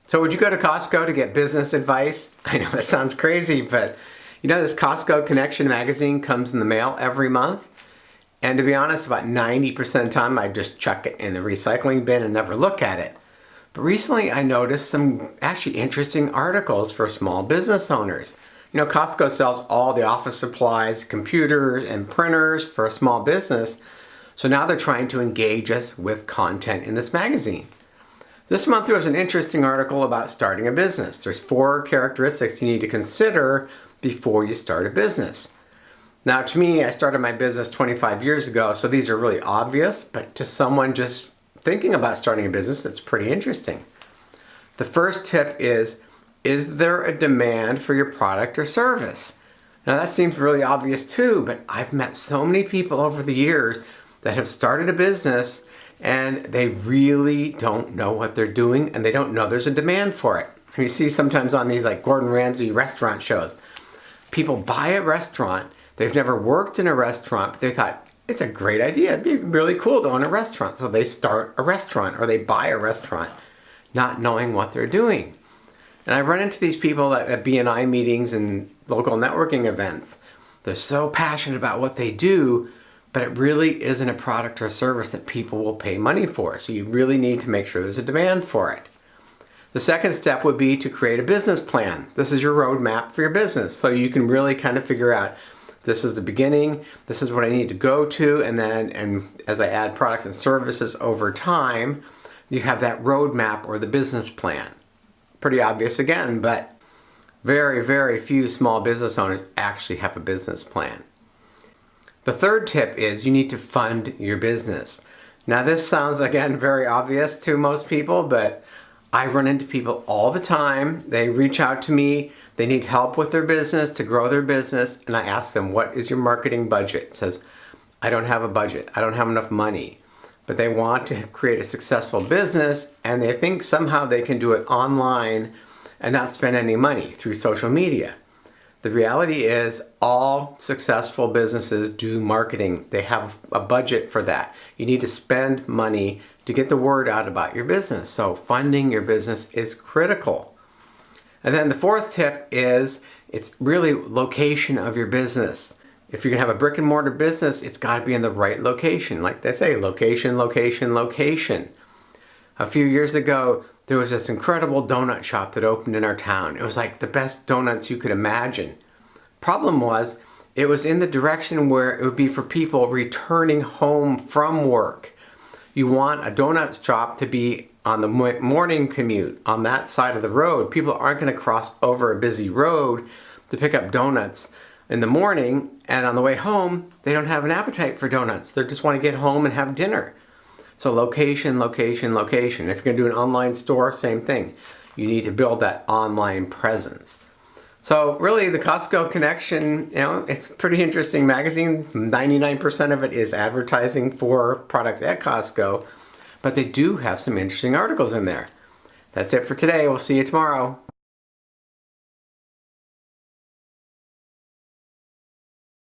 So would you go to Costco to get business advice? I know that sounds crazy, but you know this Costco Connection magazine comes in the mail every month. And to be honest, about 90% of the time I just chuck it in the recycling bin and never look at it. But recently I noticed some actually interesting articles for small business owners. You know, Costco sells all the office supplies, computers, and printers for a small business. So now they're trying to engage us with content in this magazine. This month there was an interesting article about starting a business. There's 4 characteristics you need to consider before you start a business. Now to me, I started my business 25 years ago, so these are really obvious, but to someone just thinking about starting a business, it's pretty interesting. The first tip is there a demand for your product or service? Now that seems really obvious too, but I've met so many people over the years that have started a business and they really don't know what they're doing and they don't know there's a demand for it. And you see sometimes on these like Gordon Ramsay restaurant shows, people buy a restaurant, they've never worked in a restaurant, but they thought, it's a great idea, it'd be really cool to own a restaurant. So they start a restaurant or they buy a restaurant, not knowing what they're doing. And I run into these people at B&I meetings and local networking events. They're so passionate about what they do, but it really isn't a product or service that people will pay money for. So you really need to make sure there's a demand for it. The second step would be to create a business plan. This is your roadmap for your business. So you can really kind of figure out, this is the beginning, this is what I need to go to, and as I add products and services over time, you have that roadmap or the business plan. Pretty obvious again, but very, very few small business owners actually have a business plan. The third tip is you need to fund your business. Now this sounds again very obvious to most people, but I run into people all the time. They reach out to me, they need help with their business, to grow their business, and I ask them, what is your marketing budget? It says, I don't have a budget, I don't have enough money. But they want to create a successful business and they think somehow they can do it online and not spend any money through social media. The reality is all successful businesses do marketing. They have a budget for that. You need to spend money to get the word out about your business. So funding your business is critical. And then the fourth tip is it's really location of your business. If you're gonna have a brick and mortar business, it's gotta be in the right location. Like they say, location, location, location. A few years ago, there was this incredible donut shop that opened in our town. It was like the best donuts you could imagine. Problem was, it was in the direction where it would be for people returning home from work. You want a donut shop to be on the morning commute, on that side of the road. People aren't gonna cross over a busy road to pick up donuts in the morning, and on the way home, they don't have an appetite for donuts. They just wanna get home and have dinner. So location, location, location. If you're gonna do an online store, same thing. You need to build that online presence. So really the Costco Connection, you know, it's a pretty interesting magazine. 99% of it is advertising for products at Costco, but they do have some interesting articles in there. That's it for today. We'll see you tomorrow.